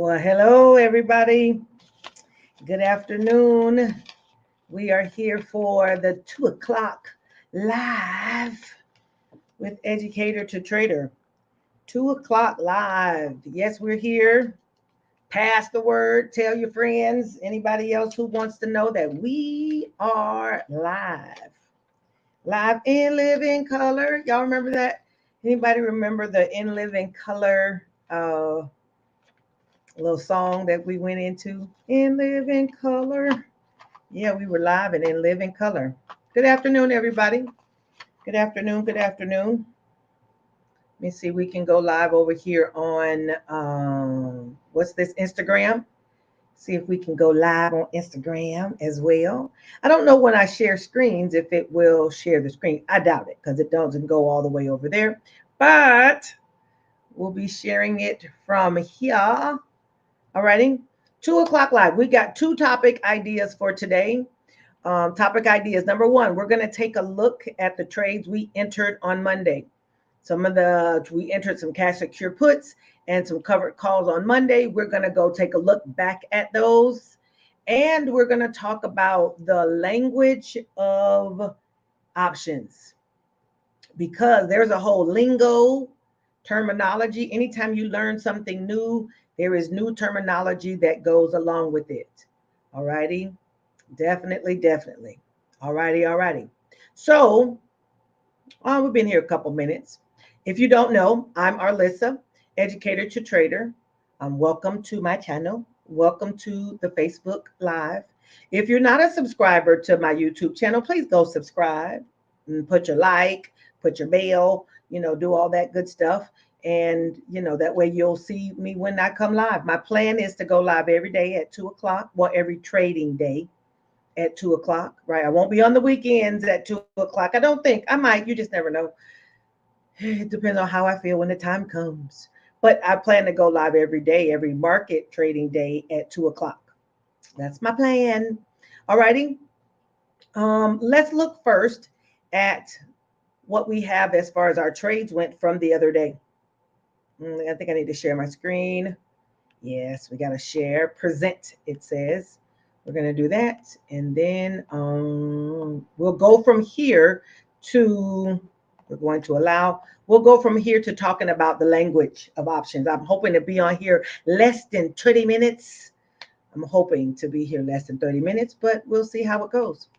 Well, hello, everybody. Good afternoon. We are here for the 2 o'clock live with Educator to Trader. 2 o'clock live. Yes, we're here. Pass the word. Tell your friends, anybody else who wants to know that we are live. Live in living color. Y'all remember that? Anybody remember the in living color little song that we went into? In living color. Yeah, we were live and in living color. Good afternoon, everybody. Good afternoon. Good afternoon. Let me see. We can go live over here on what's this, Instagram? See if we can go live on Instagram as well. I don't know when I share screens if it will share the screen. I doubt it because it doesn't go all the way over there. But we'll be sharing it from here. Alrighty. 2 o'clock live. We got two topic ideas for today. Topic ideas. Number one, we're going to take a look at the trades we entered on Monday. We entered some cash secure puts and some covered calls on Monday. We're going to go take a look back at those. And we're going to talk about the language of options, because there's a whole lingo, terminology. Anytime you learn something new, there is new terminology that goes along with it. All righty. Definitely. All righty. So we've been here a couple minutes. If you don't know, I'm Arlissa, Educator to Trader. Welcome to my channel. Welcome to the Facebook Live. If you're not a subscriber to my YouTube channel, please go subscribe and put your like, put your bell, do all that good stuff. And, that way you'll see me when I come live. My plan is to go live every day at 2 o'clock. Well, every trading day at 2 o'clock, right? I won't be on the weekends at 2 o'clock. I don't think. I might. You just never know. It depends on how I feel when the time comes. But I plan to go live every day, every market trading day at 2 o'clock. That's my plan. All righty. Let's look first at what we have as far as our trades went from the other day. I think I need to share my screen. Yes, we got to share. Present, it says. We're going to do that. And then we'll go from here to, we'll go from here to talking about the language of options. I'm hoping to be on here less than 30 minutes. I'm hoping to be here less than 30 minutes, but we'll see how it goes.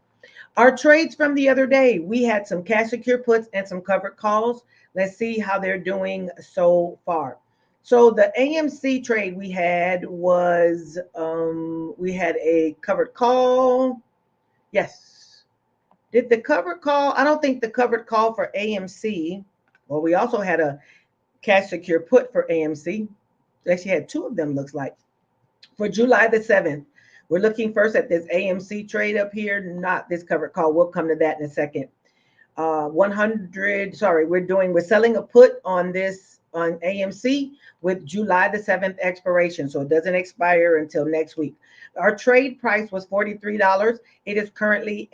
Our trades from the other day, we had some cash secure puts and some covered calls. Let's see how they're doing so far. So the AMC trade we had was, we had a covered call. Yes. Did the covered call? I don't think the covered call for AMC. Well, we also had a cash secure put for AMC. Actually had two of them, looks like. For July the 7th. We're looking first at this AMC trade up here, not this covered call. We'll come to that in a second. We're selling a put on this on AMC with July the 7th expiration. So it doesn't expire until next week. Our trade price was $43. It is currently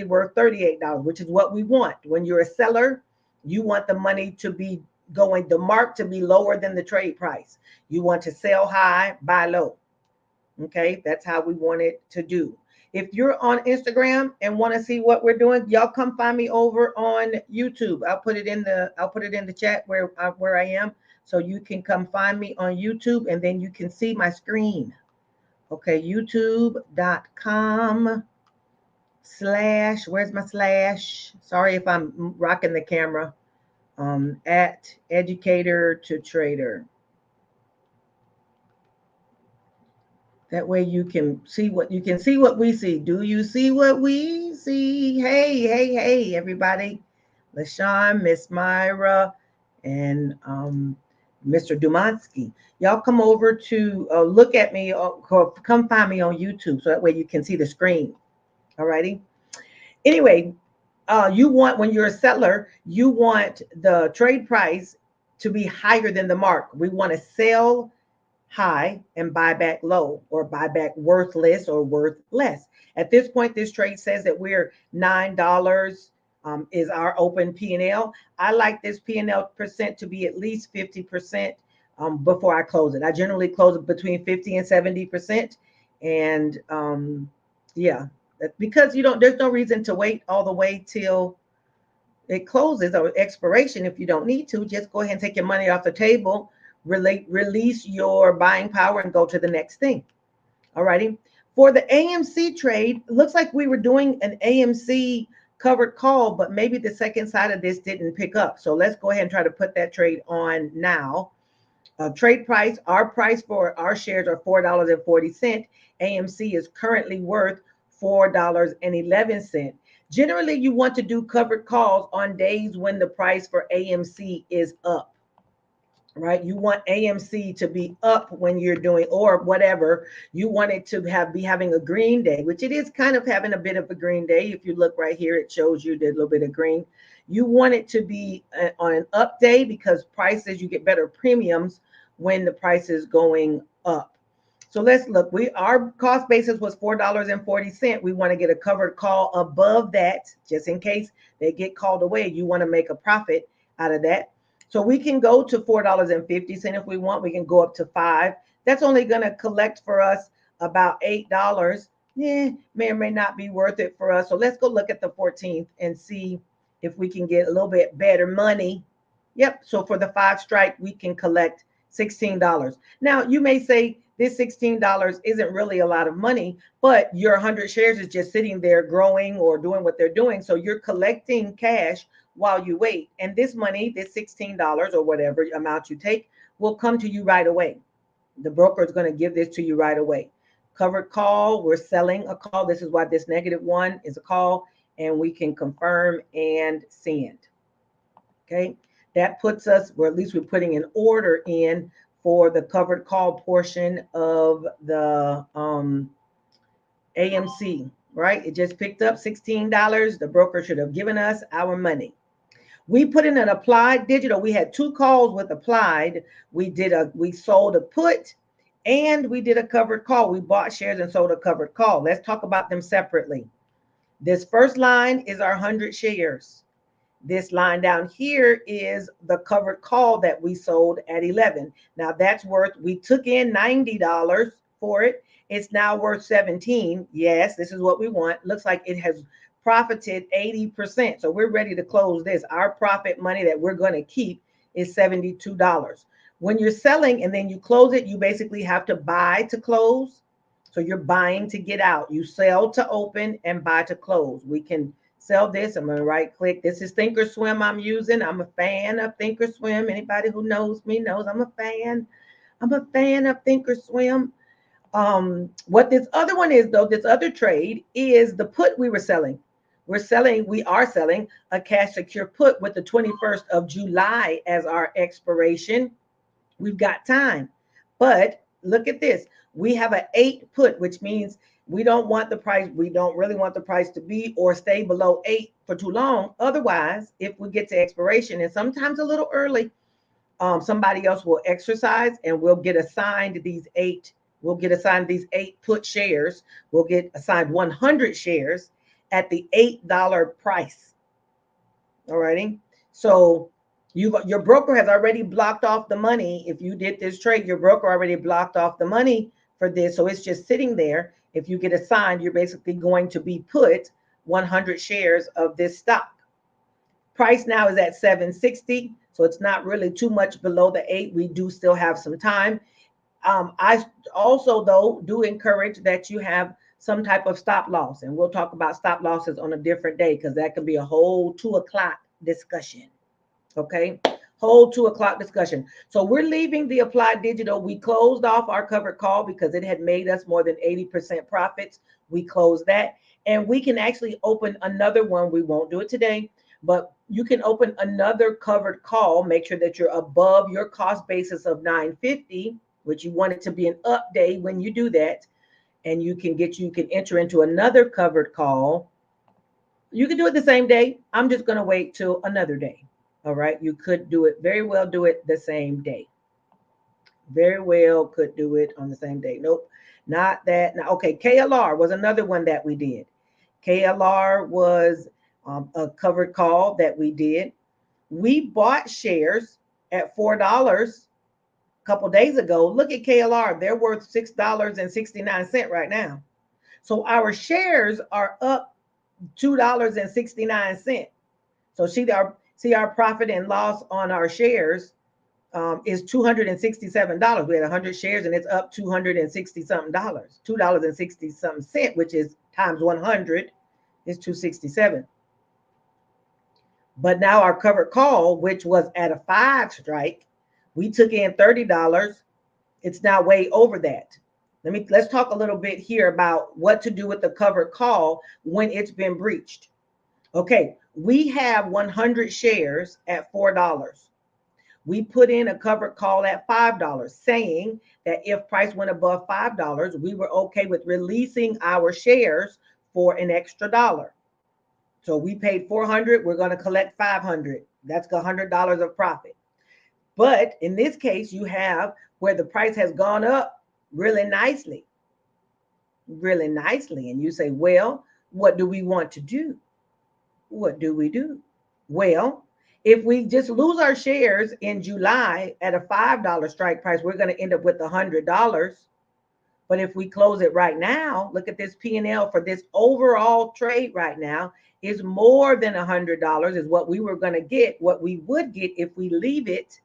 worth $38, which is what we want. When you're a seller, you want the money to be going, the mark to be lower than the trade price. You want to sell high, buy low. Okay, that's how we want it to do. If you're on Instagram and want to see what we're doing, y'all come find me over on YouTube. I'll put it in the chat where I am, so you can come find me on YouTube, and then you can see my screen. Okay, youtube.com/ where's my slash? Sorry if I'm rocking the camera. At Educator to Trader. That way you can see what we see. Do you see what we see? Hey, everybody. LaShawn, Miss Myra, and Mr. Dumansky. Y'all come over to look at me, or come find me on YouTube, so that way you can see the screen. All righty. Anyway, when you're a seller, you want the trade price to be higher than the mark. We want to sell high and buy back low, or buy back worthless or worth less. At this point, this trade says that we're $9 is our open P&L. I like this P&L percent to be at least 50%. before I close it. I generally close it between 50 and 70%. And yeah, because there's no reason to wait all the way till it closes or expiration. If you don't need to, just go ahead and take your money off the table, release your buying power, and go to the next thing. All righty. For the AMC trade, looks like we were doing an AMC covered call, but maybe the second side of this didn't pick up. So let's go ahead and try to put that trade on now. Trade price, our price for our shares are $4.40. AMC is currently worth $4.11. Generally, you want to do covered calls on days when the price for AMC is up, right? You want AMC to be up when you're doing, or whatever. You want it to be having a green day, which it is kind of having a bit of a green day. If you look right here, it shows you the little bit of green. You want it to be on an up day because prices, you get better premiums when the price is going up. So let's look. Our cost basis was $4.40. We want to get a covered call above that, just in case they get called away. You want to make a profit out of that. So we can go to $4.50 if we want. We can go up to $5. That's only going to collect for us about $8. Yeah, may or may not be worth it for us. So let's go look at the 14th and see if we can get a little bit better money. Yep. So for the 5 strike, we can collect $16. Now, you may say this $16 isn't really a lot of money, but your 100 shares is just sitting there growing or doing what they're doing. So you're collecting cash while you wait. And this money, this $16 or whatever amount you take, will come to you right away. The broker is going to give this to you right away. Covered call, we're selling a call. This is why this -1 is a call, and we can confirm and send. Okay. That puts us, or at least we're putting an order in for the covered call portion of the AMC, right? It just picked up $16. The broker should have given us our money. We put in an applied digital. We had 2 calls with applied. We sold a put and we did a covered call. We bought shares and sold a covered call. Let's talk about them separately. This first line is our 100 shares. This line down here is the covered call that we sold at 11. Now that's we took in $90 for it. It's now worth 17. Yes, this is what we want. Looks like it has profited 80%. So we're ready to close this. Our profit money that we're going to keep is $72. When you're selling and then you close it, you basically have to buy to close. So you're buying to get out. You sell to open and buy to close. We can sell this. I'm going to right click. This is Thinkorswim I'm using. I'm a fan of Thinkorswim. Anybody who knows me knows I'm a fan. I'm a fan of Thinkorswim. What this other one is, though, this other trade is the put we were selling. We are selling a cash secure put with the 21st of July as our expiration. We've got time. But look at this. We have an 8 put, which means we don't want the price. We don't really want the price to be or stay below 8 for too long. Otherwise, if we get to expiration, and sometimes a little early, somebody else will exercise and we'll get assigned these 8. We'll get assigned these 8 put shares. We'll get assigned 100 shares at the $8 price. All righty. So your broker has already blocked off the money. If you did this trade, your broker already blocked off the money for this. So it's just sitting there. If you get assigned, you're basically going to be put 100 shares of this stock. Price now is at $7.60. So it's not really too much below the 8. We do still have some time. I also, though, do encourage that you have some type of stop loss. And we'll talk about stop losses on a different day because that could be a whole 2 o'clock discussion. Okay, whole 2 o'clock discussion. So we're leaving the applied digital. We closed off our covered call because it had made us more than 80% profits. We closed that. And we can actually open another one. We won't do it today, but you can open another covered call. Make sure that you're above your cost basis of $9.50, which you want it to be an up day when you do that. And you can enter into another covered call. You can do it the same day. I'm just going to wait till another day. All right. You could very well do it the same day. Very well could do it on the same day. Nope, not that. Now, okay. KLR was another one that we did. KLR was a covered call that we did. We bought shares at $4 couple days ago, look at KLR. They're worth $6.69 right now. So our shares are up $2.69. So see our profit and loss on our shares is $267. We had 100 shares and it's up $260 something, $2.60 something cent, which is times 100 is 267. But now our covered call, which was at a 5 strike, we took in $30. It's now way over that. Let's talk a little bit here about what to do with the covered call when it's been breached. Okay, we have 100 shares at $4. We put in a covered call at $5, saying that if price went above $5, we were okay with releasing our shares for an extra dollar. So we paid $400, we're going to collect $500. That's $100 of profit. But in this case, you have where the price has gone up really nicely. And you say, well, what do we want to do? What do we do? Well, if we just lose our shares in July at a $5 strike price, we're going to end up with $100. But if we close it right now, look at this P&L for this overall trade right now is more than $100 is what we were going to get, what we would get if we leave it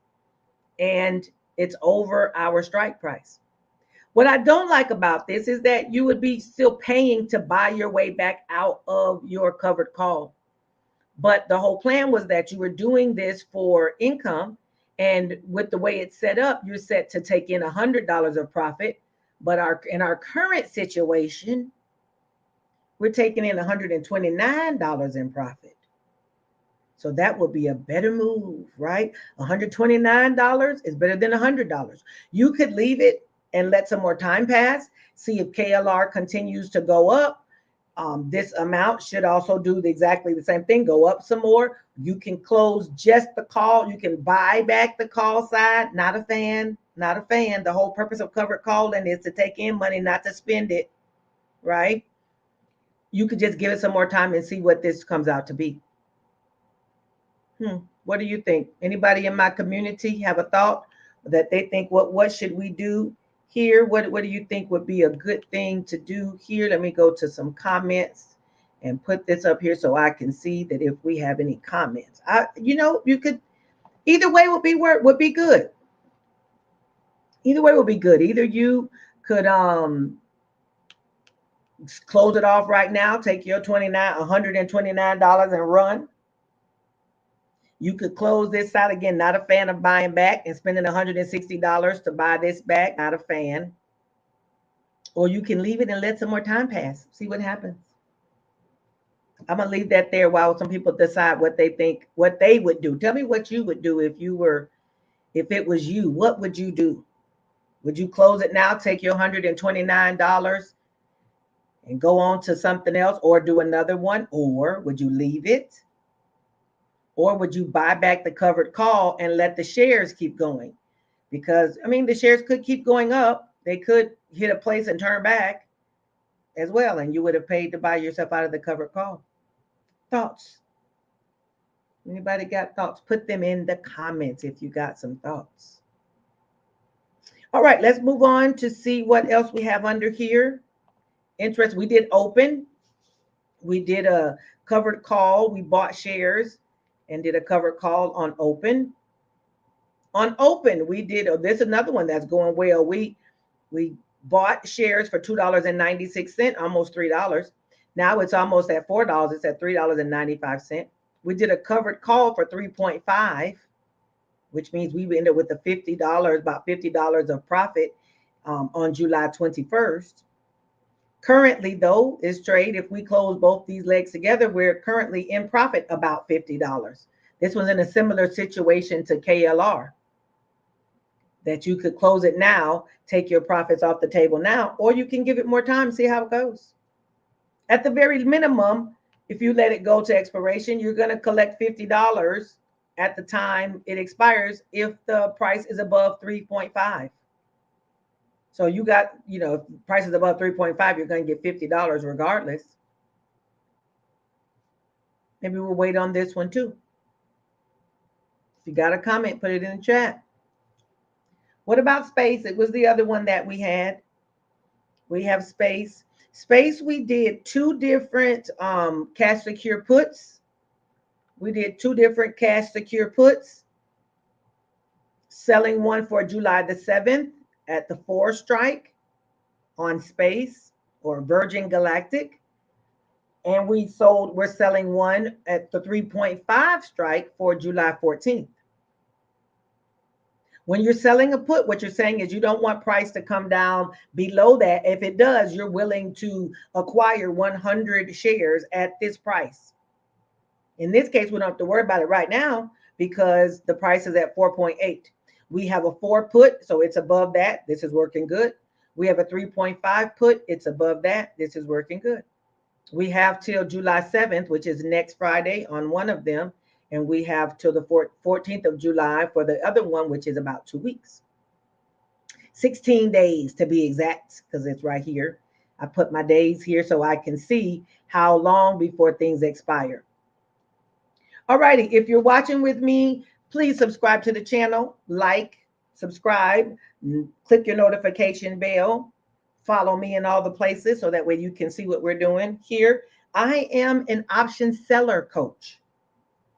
and it's over our strike price. What I don't like about this is that you would be still paying to buy your way back out of your covered call. But the whole plan was that you were doing this for income. And with the way it's set up, you're set to take in $100 of profit. But in our current situation, we're taking in $129 in profit. So that would be a better move, right? $129 is better than $100. You could leave it and let some more time pass, see if KLR continues to go up. This amount should also do exactly the same thing, go up some more. You can close just the call. You can buy back the call side. Not a fan. The whole purpose of covered calling is to take in money, not to spend it, right? You could just give it some more time and see what this comes out to be. What do you think? Anybody in my community have a thought that they think, what should we do here? What do you think would be a good thing to do here? Let me go to some comments and put this up here so I can see that if we have any comments. You could, either way would be good. Either way would be good. Either you could close it off right now, take your $129 and run. You could close this out again. Not a fan of buying back and spending $160 to buy this back. Not a fan. Or you can leave it and let some more time pass. See what happens. I'm going to leave that there while some people decide what they think, what they would do. Tell me what you would do if it was you. What would you do? Would you close it now, take your $129 and go on to something else or do another one? Or would you leave it? Or would you buy back the covered call and let the shares keep going? Because, the shares could keep going up. They could hit a place and turn back as well. And you would have paid to buy yourself out of the covered call. Thoughts? Anybody got thoughts? Put them in the comments if you got some thoughts. All right, let's move on to see what else we have under here. Interest, we did open. We did a covered call. We bought shares and did a covered call on open. On open, we did, this is another one that's going well. We bought shares for $2.96, almost $3. Now it's almost at $4. It's at $3.95. We did a covered call for 3.5, which means we ended up with about $50 of profit on July 21st. Currently, though, is trade. If we close both these legs together, we're currently in profit about $50. This was in a similar situation to KLR, that you could close it now, take your profits off the table now, or you can give it more time, see how it goes. At the very minimum, if you let it go to expiration, you're going to collect $50 at the time it expires if the price is above 3.5. So you got, if price is above 3.5, you're going to get $50 regardless. Maybe we'll wait on this one too. If you got a comment, put it in the chat. What about space? It was the other one that we had. We have space. Space, we did two different cash secure puts. We did two different cash secure puts, selling one for July the 7th at the 4 strike on space or Virgin Galactic. And we're selling one at the 3.5 strike for July 14th. When you're selling a put, what you're saying is you don't want price to come down below that. If it does, you're willing to acquire 100 shares at this price. In this case, we don't have to worry about it right now because the price is at 4.8. We have a 4 put, so it's above that. This is working good. We have a 3.5 put. It's above that. This is working good. We have till July 7th, which is next Friday on one of them. And we have till the 14th of July for the other one, which is about 2 weeks. 16 days to be exact, because it's right here. I put my days here so I can see how long before things expire. All righty, if you're watching with me, please subscribe to the channel, like, subscribe, click your notification bell, follow me in all the places so that way you can see what we're doing here. I am an option seller coach.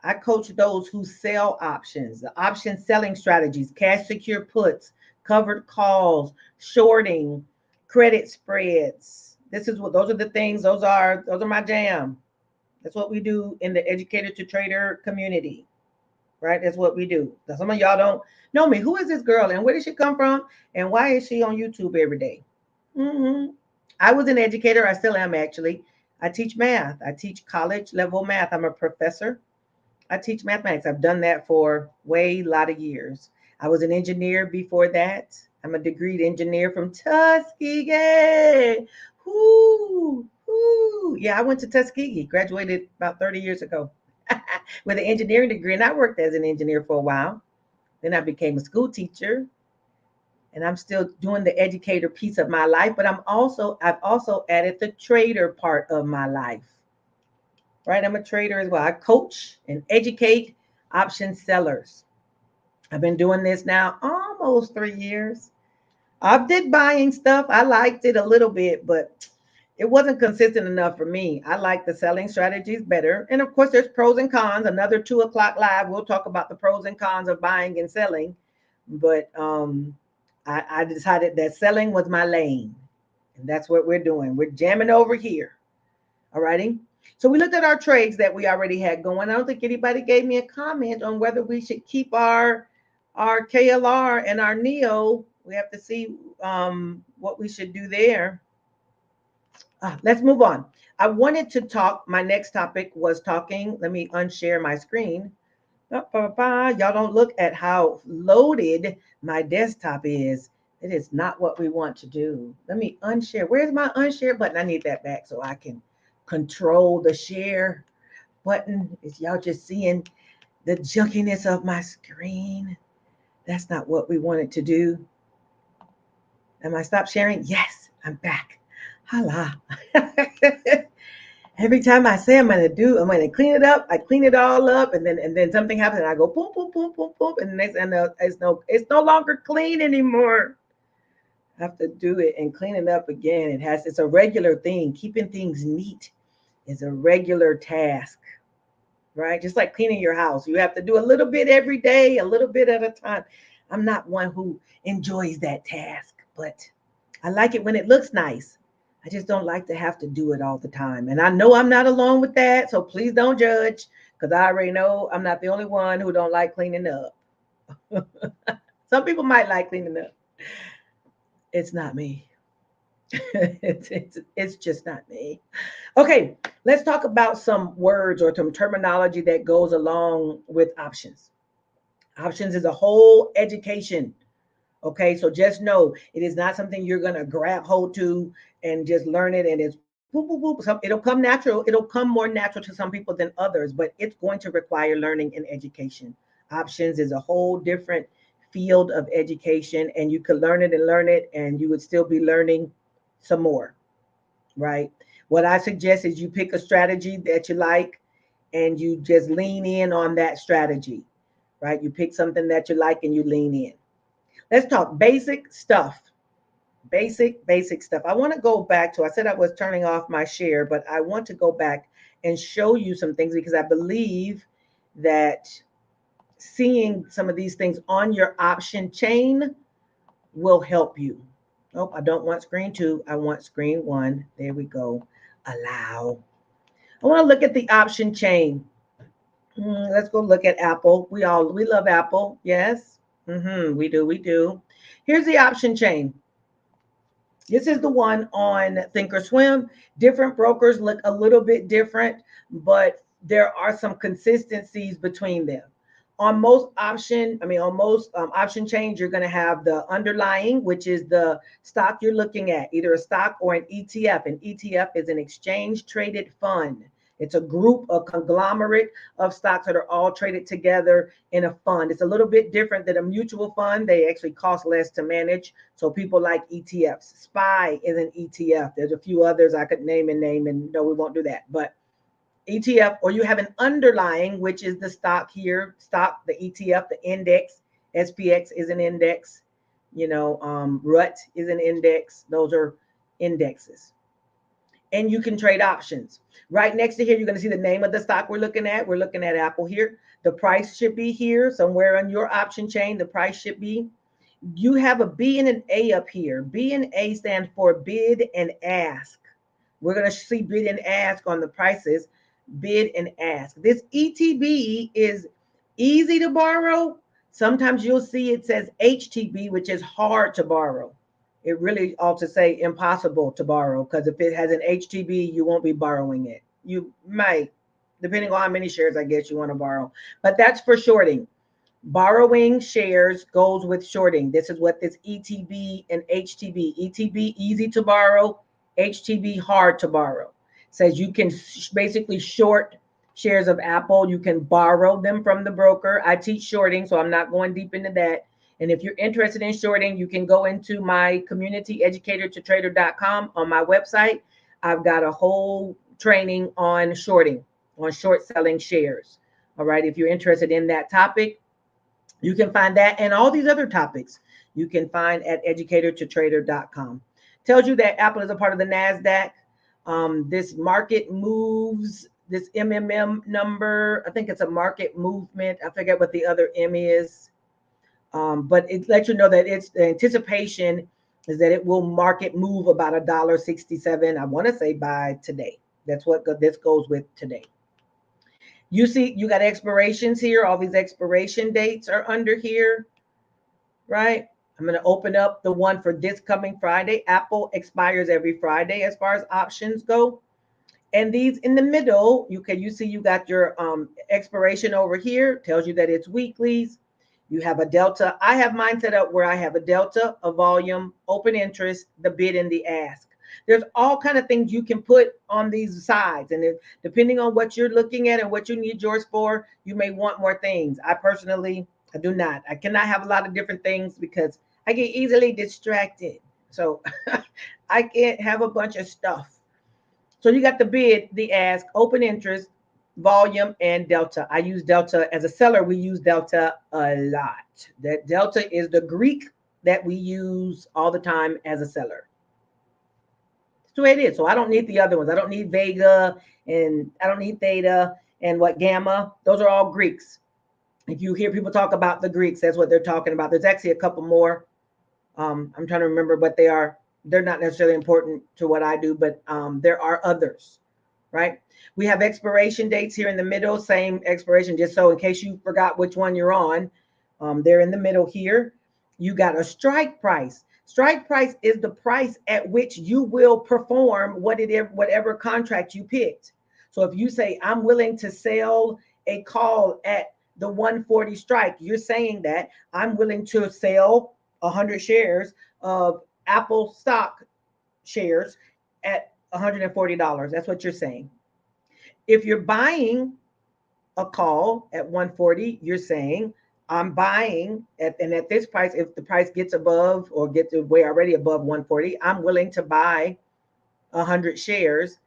I coach those who sell options, the option selling strategies, cash secure puts, covered calls, shorting, credit spreads. Those are the things, those are my jam. That's what we do in the Educator to Trader community, right? That's what we do. Now, some of y'all don't know me. Who is this girl and where did she come from? And why is she on YouTube every day? I was an educator. I still am, actually. I teach math. I teach college level math. I'm a professor. I teach mathematics. I've done that for a lot of years. I was an engineer before that. I'm a degreed engineer from Tuskegee. Woo, woo. Yeah, I went to Tuskegee, graduated about 30 years ago with an engineering degree. And I worked as an engineer for a while. Then I became a school teacher. And I'm still doing the educator piece of my life. But I've also added the trader part of my life. Right, I'm a trader as well. I coach and educate option sellers. I've been doing this now almost 3 years. I did buying stuff. I liked it a little bit, but it wasn't consistent enough for me. I like the selling strategies better. And of course, there's pros and cons. Another 2 o'clock live, we'll talk about the pros and cons of buying and selling. But I decided that selling was my lane. And that's what we're doing. We're jamming over here. All righty. So we looked at our trades that we already had going. I don't think anybody gave me a comment on whether we should keep our KLR and our NEO. We have to see what we should do there. Let's move on. I wanted to talk. My next topic was talking. Let me unshare my screen. Y'all don't look at how loaded my desktop is. It is not what we want to do. Let me unshare. Where's my unshare button? I need that back so I can control the share button. Is y'all just seeing the junkiness of my screen? That's not what we wanted to do. Am I stopped sharing? Yes, I'm back. Holla. Every time I say I'm going to clean it up, I clean it all up, and then something happens, and I go boom, boom, boom, boom, boom, and the next, and it's no longer clean anymore. I have to do it and clean it up again. It's a regular thing. Keeping things neat is a regular task, right? Just like cleaning your house. You have to do a little bit every day, a little bit at a time. I'm not one who enjoys that task, but I like it when it looks nice. I just don't like to have to do it all the time. And I know I'm not alone with that, so please don't judge, because I already know I'm not the only one who don't like cleaning up. Some people might like cleaning up. It's not me. It's just not me. Okay, let's talk about some words or some terminology that goes along with options. Options is a whole education. Okay, so just know it is not something you're going to grab hold to and just learn it and it's boop, boop, boop. It'll come natural. It'll come more natural to some people than others, but it's going to require learning and education. Options is a whole different field of education, and you could learn it and you would still be learning some more, right? What I suggest is you pick a strategy that you like and you just lean in on that strategy, right? You pick something that you like and you lean in. Let's talk basic stuff. Basic stuff. I want to go back to, I said I was turning off my share, but I want to go back and show you some things because I believe that seeing some of these things on your option chain will help you. Oh, I don't want screen 2. I want screen 1. There we go. Allow. I want to look at the option chain. Let's go look at Apple. We love Apple. Yes. We do. Here's the option chain. This is the one on Thinkorswim. Different brokers look a little bit different, but there are some consistencies between them. On most option chains, you're going to have the underlying, which is the stock you're looking at, either a stock or an ETF. An ETF is an exchange traded fund. It's a group, a conglomerate of stocks that are all traded together in a fund. It's a little bit different than a mutual fund. They actually cost less to manage. So people like ETFs. SPY is an ETF. There's a few others I could name, and no, we won't do that. But ETF, or you have an underlying, which is the stock here, the ETF, the index. SPX is an index. RUT is an index. Those are indexes. And you can trade options. Right next to here, you're going to see the name of the stock we're looking at. We're looking at Apple here. The price should be here somewhere on your option chain. The price should be. You have a B and an A up here. B and A stand for bid and ask. We're going to see bid and ask on the prices. Bid and ask. This ETB is easy to borrow. Sometimes you'll see it says HTB, which is hard to borrow. It really ought to say impossible to borrow, because if it has an HTB, you won't be borrowing it. You might, depending on how many shares I guess you want to borrow. But that's for shorting. Borrowing shares goes with shorting. This is what this ETB and HTB. ETB, easy to borrow. HTB, hard to borrow. Says you can basically short shares of Apple. You can borrow them from the broker. I teach shorting, so I'm not going deep into that. And if you're interested in shorting, you can go into my community, Educator2Trader.com. On my website, I've got a whole training on shorting, on short selling shares. All right. If you're interested in that topic, you can find that and all these other topics you can find at Educator2Trader.com. Tells you that Apple is a part of the NASDAQ. This market moves, this MMM number, I think it's a market movement. I forget what the other M is. But it lets you know that it's the anticipation is that it will market move about $1.67. I want to say by today. That's what this goes with today. You see, you got expirations here. All these expiration dates are under here, right? I'm going to open up the one for this coming Friday. Apple expires every Friday as far as options go. And these in the middle, you see you got your expiration over here. Tells you that it's weeklies. You have a delta. I have mine set up where I have a delta, a volume, open interest, the bid, and the ask. There's all kind of things you can put on these sides. And depending on what you're looking at and what you need yours for, you may want more things. I do not. I cannot have a lot of different things because I get easily distracted. So I can't have a bunch of stuff. So you got the bid, the ask, open interest, volume, and delta. I use delta as a seller. We use delta a lot. That delta is the Greek that we use all the time as a seller. That's the way it is. So I don't need the other ones. I don't need Vega, and I don't need theta and gamma. Those are all Greeks. If you hear people talk about the Greeks, that's what they're talking about. There's actually a couple more. I'm trying to remember what they are. They're not necessarily important to what I do, but there are others, right? We have expiration dates here in the middle, same expiration, just so in case you forgot which one you're on, they're in the middle here. You got a strike price. Strike price is the price at which you will perform whatever contract you picked. So if you say, I'm willing to sell a call at the 140 strike, you're saying that I'm willing to sell 100 shares of Apple stock shares at $140. That's what you're saying. If you're buying a call at 140, you're saying I'm buying at this price. If the price gets above or gets way already above 140, I'm willing to buy 100 shares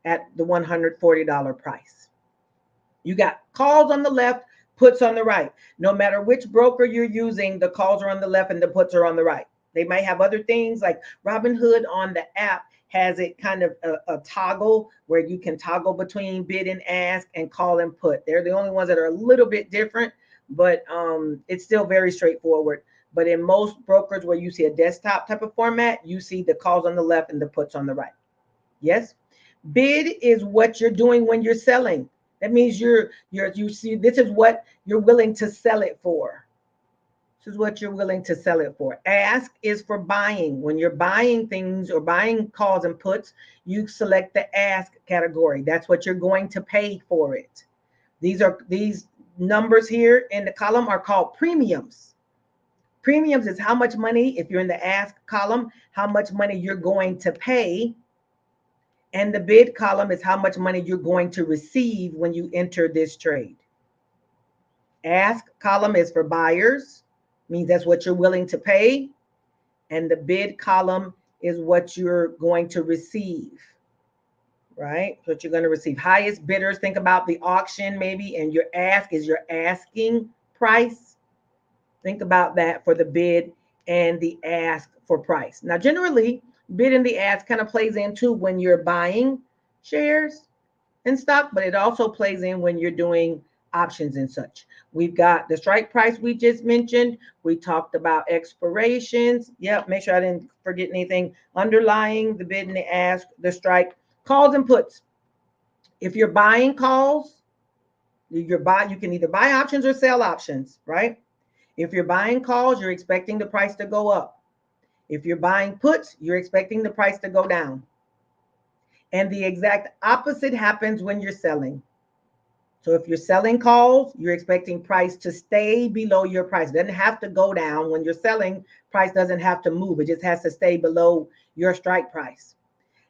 at the $140 price. You got calls on the left, Puts on the right. No matter which broker you're using, the calls are on the left and the puts are on the right. They might have other things like Robinhood on the app has it kind of a toggle where you can toggle between bid and ask and call and put. They're the only ones that are a little bit different, but it's still very straightforward. But in most brokers where you see a desktop type of format, you see the calls on the left and the puts on the right. Yes. Bid is what you're doing when you're selling. That means you see, this is what you're willing to sell it for. This is what you're willing to sell it for. Ask is for buying. When you're buying things or buying calls and puts, you select the ask category. That's what you're going to pay for it. These numbers here in the column are called premiums. Premiums is how much money, if you're in the ask column, how much money you're going to pay. And the bid column is how much money you're going to receive when you enter this trade. Ask column is for buyers, means that's what you're willing to pay. And the bid column is what you're going to receive, right? What you're going to receive. Highest bidders, think about the auction maybe, and your ask is your asking price. Think about that for the bid and the ask for price. Now, generally, bid and the ask kind of plays into when you're buying shares and stock, but it also plays in when you're doing options and such. We've got the strike price we just mentioned. We talked about expirations. Yep, make sure I didn't forget anything. Underlying the bid and the ask, the strike, calls and puts. If you're buying calls, you can either buy options or sell options, right? If you're buying calls, you're expecting the price to go up. If you're buying puts, you're expecting the price to go down. And the exact opposite happens when you're selling. So if you're selling calls, you're expecting price to stay below your price. It doesn't have to go down. When you're selling, price doesn't have to move. It just has to stay below your strike price.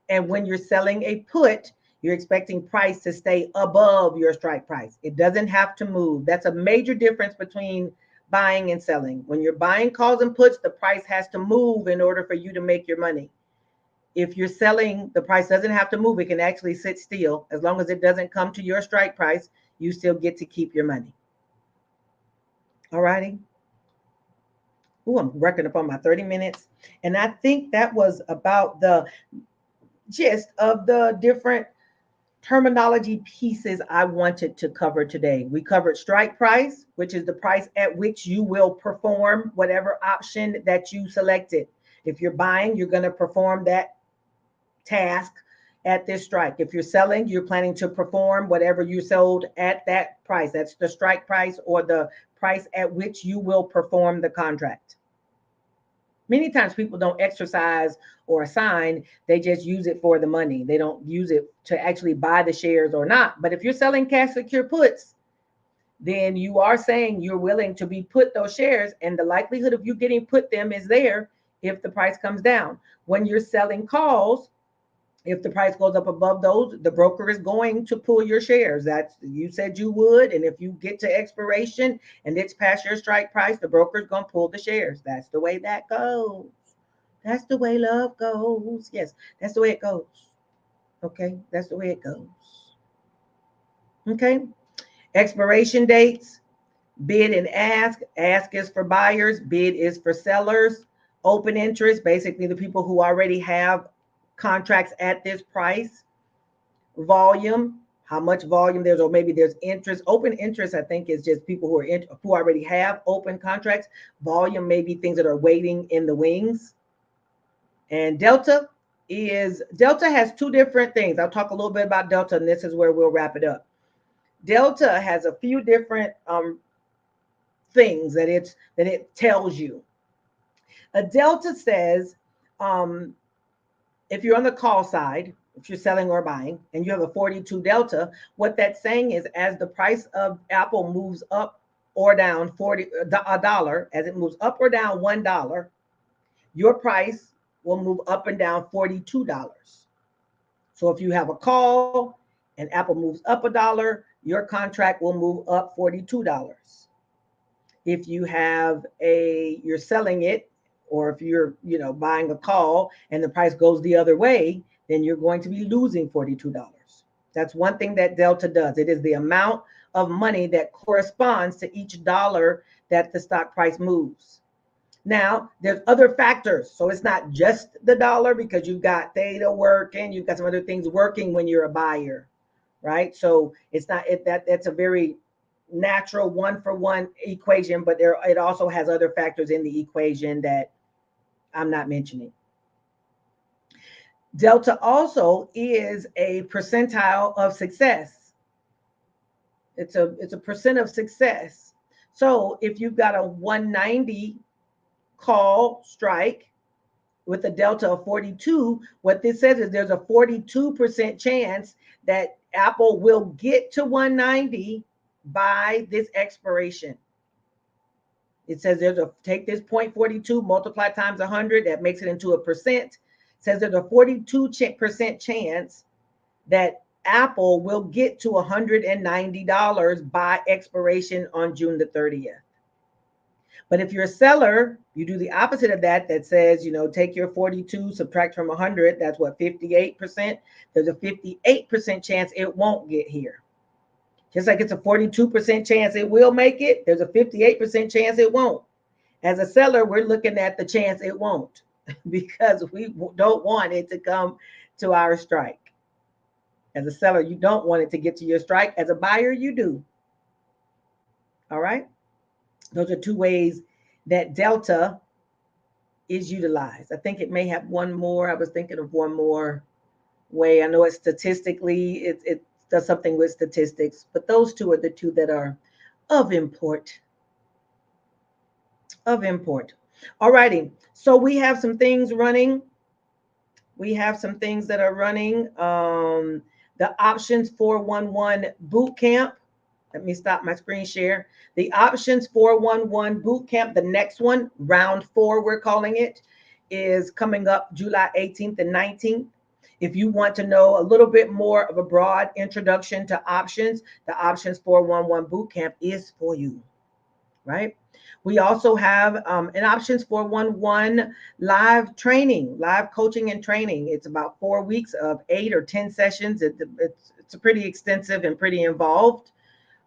And when you're selling a put, you're expecting price to stay above your strike price. It doesn't have to move. That's a major difference between buying and selling. When you're buying calls and puts, the price has to move in order for you to make your money. If you're selling, the price doesn't have to move. It can actually sit still. As long as it doesn't come to your strike price, you still get to keep your money. All righty. Ooh, I'm working up on my 30 minutes. And I think that was about the gist of the different terminology pieces I wanted to cover today. We covered strike price, which is the price at which you will perform whatever option that you selected. If you're buying, you're going to perform that task at this strike. If you're selling, you're planning to perform whatever you sold at that price. That's the strike price or the price at which you will perform the contract. Many times people don't exercise or assign, they just use it for the money. They don't use it to actually buy the shares or not. But if you're selling cash secure puts, then you are saying you're willing to be put those shares, and the likelihood of you getting put them is there if the price comes down. When you're selling calls, if the price goes up above those, the broker is going to pull your shares. That's, you said you would. And if you get to expiration and it's past your strike price, the broker is going to pull the shares. That's the way that goes. That's the way love goes. Yes, that's the way it goes. Okay, that's the way it goes. Okay, expiration dates, bid and ask. Ask is for buyers, bid is for sellers. Open interest, basically the people who already have contracts at this price. Volume, how much volume there's, or maybe there's interest. Open interest, I think, is just people who already have open contracts. Volume may be things that are waiting in the wings. And delta has two different things. I'll talk a little bit about delta, and this is where we'll wrap it up. Delta has a few different things that it tells you. A delta says, if you're on the call side, if you're selling or buying, and you have a 42 delta, what that's saying is as the price of Apple moves up or down $1, as it moves up or down $1, your price will move up and down $42. So if you have a call and Apple moves up $1, your contract will move up $42. If you have you're selling it, or if you're, buying a call and the price goes the other way, then you're going to be losing $42. That's one thing that delta does. It is the amount of money that corresponds to each dollar that the stock price moves. Now, there's other factors. So it's not just the dollar, because you've got theta working, you've got some other things working when you're a buyer, right? So it's not that's a very natural one-for-one equation, but it also has other factors in the equation that I'm not mentioning. Delta also is a percentile of success. It's a percent of success. So if you've got a 190 call strike with a delta of 42, what this says is there's a 42% chance that Apple will get to 190 by this expiration. It says take this 0.42, multiply times 100, that makes it into a percent. It says there's a 42% chance that Apple will get to $190 by expiration on June the 30th. But if you're a seller, you do the opposite of that. That says, take your 42, subtract from 100. That's what, 58%. There's a 58% chance it won't get here. Just like it's a 42% chance it will make it, there's a 58% chance it won't. As a seller, we're looking at the chance it won't because we don't want it to come to our strike. As a seller, you don't want it to get to your strike. As a buyer, you do. All right? Those are two ways that delta is utilized. I think it may have one more. I was thinking of one more way. I know it's statistically, it does something with statistics, but those two are the two that are of import. Of import. All righty. So we have some things running. We have some things that are running. The Options 411 boot camp. Let me stop my screen share. The Options 411 boot camp, the next one, round 4, we're calling it, is coming up July 18th and 19th. If you want to know a little bit more of a broad introduction to options, the Options 411 boot camp is for you, right? We also have an Options 411 live training, live coaching and training. It's about 4 weeks of 8 or 10 sessions. It's pretty extensive and pretty involved.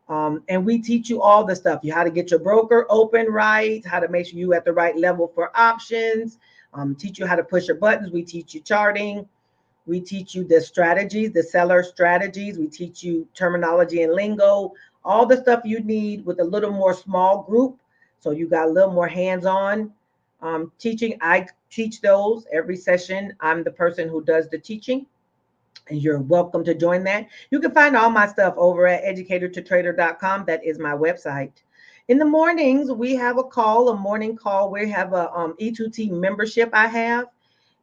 And we teach you all the stuff. How to get your broker open right, how to make sure you're at the right level for options, teach you how to push your buttons. We teach you charting. We teach you the strategies, the seller strategies. We teach you terminology and lingo, all the stuff you need with a little more small group. So you got a little more hands-on teaching. I teach those every session. I'm the person who does the teaching. And you're welcome to join that. You can find all my stuff over at Educator2Trader.com. That is my website. In the mornings, we have a morning call. We have a E2T membership I have.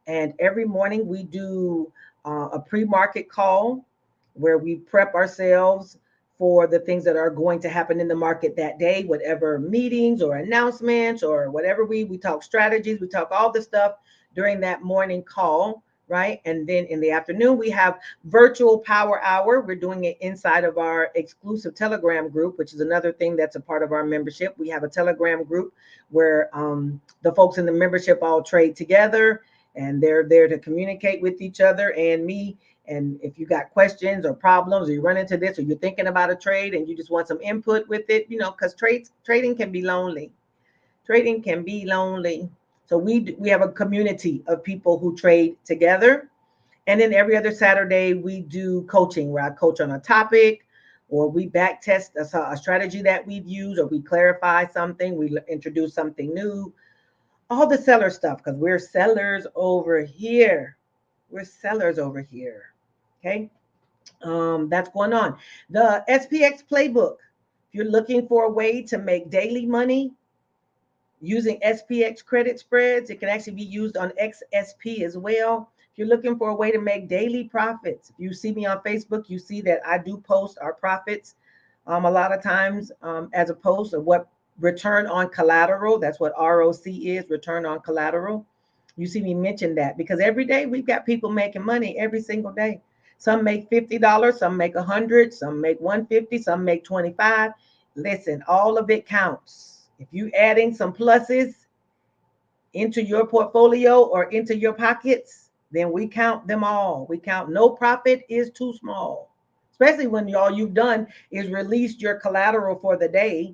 And every morning we do a pre-market call where we prep ourselves for the things that are going to happen in the market that day, whatever meetings or announcements or whatever we talk strategies, we talk all the stuff during that morning call. Right. And then in the afternoon, we have virtual power hour. We're doing it inside of our exclusive Telegram group, which is another thing that's a part of our membership. We have a Telegram group where the folks in the membership all trade together, and they're there to communicate with each other and me. And if you got questions or problems, or you run into this, or you're thinking about a trade and you just want some input with it, because trading can be lonely. Trading can be lonely. So we have a community of people who trade together. And then every other Saturday, we do coaching where I coach on a topic, or we back test a strategy that we've used, or we clarify something, we introduce something new. All the seller stuff, because we're sellers over here. We're sellers over here. Okay. That's going on. The SPX playbook. If you're looking for a way to make daily money using SPX credit spreads, it can actually be used on XSP as well. If you're looking for a way to make daily profits, if you see me on Facebook, you see that I do post our profits a lot of times as a post of what return on collateral. That's what ROC is, return on collateral. You see me mention that because every day we've got people making money every single day. Some make $50, some make $100, some make $150, some make $25. Listen, all of it counts. If you adding some pluses into your portfolio or into your pockets, then we count them all. We count no profit is too small. especially when all you've done is released your collateral for the day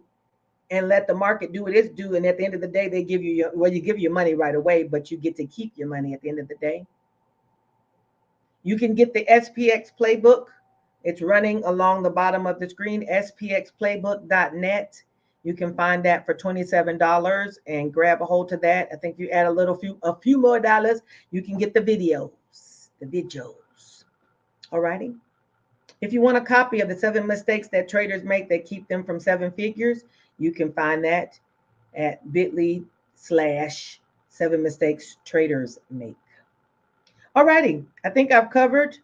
and let the market do what it's do. And at the end of the day, they give you you give your money right away, but you get to keep your money at the end of the day. You can get the SPX playbook. It's running along the bottom of the screen, spxplaybook.net. You can find that for $27 and grab a hold to that. I think you add a few more dollars, you can get the videos. All righty. If you want a copy of the 7 mistakes that traders make that keep them from 7 figures, you can find that at bit.ly/7 mistakes traders make. All righty. I think I've covered.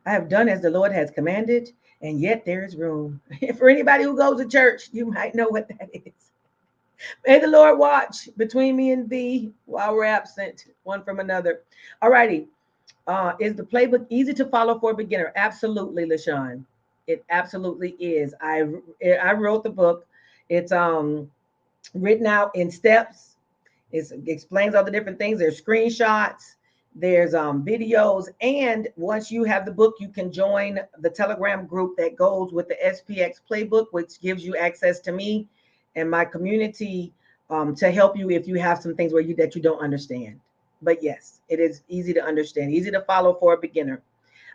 I have done as the Lord has commanded, and yet there is room. For anybody who goes to church, you might know what that is. May the Lord watch between me and thee while we're absent one from another. All righty. Is the playbook easy to follow for a beginner? Absolutely, LaShawn. It absolutely is. I wrote the book. It's written out in steps. It explains all the different things. There's screenshots. There's videos. And once you have the book, you can join the Telegram group that goes with the SPX playbook, which gives you access to me and my community to help you if you have some things that you don't understand. But yes, it is easy to understand, easy to follow for a beginner.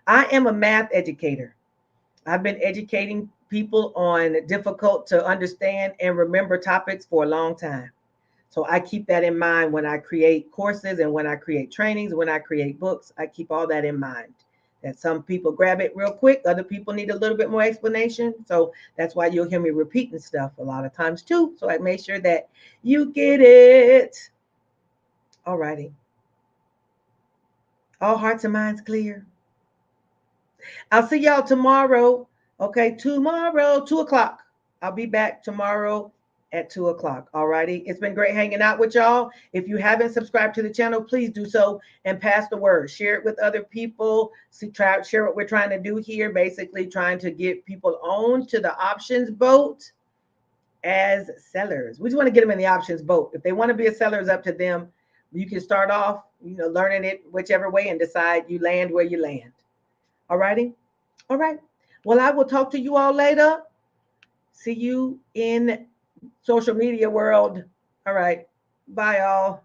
I am a math educator. I've been educating people on difficult to understand and remember topics for a long time. So I keep that in mind when I create courses and when I create trainings, when I create books. I keep all that in mind. That some people grab it real quick, other people need a little bit more explanation. So that's why you'll hear me repeating stuff a lot of times too. So I make sure that you get it. All righty. All hearts and minds clear. I'll see y'all tomorrow. Okay, tomorrow, 2:00. I'll be back tomorrow at 2:00. All righty. It's been great hanging out with y'all. If you haven't subscribed to the channel, please do so and pass the word. Share it with other people. Share what we're trying to do here. Basically, trying to get people on to the options boat as sellers. We just want to get them in the options boat. If they want to be a seller, it's up to them. You can start off, learning it whichever way and decide you land where you land. All righty. All right. Well, I will talk to you all later. See you in social media world. All right. Bye, all.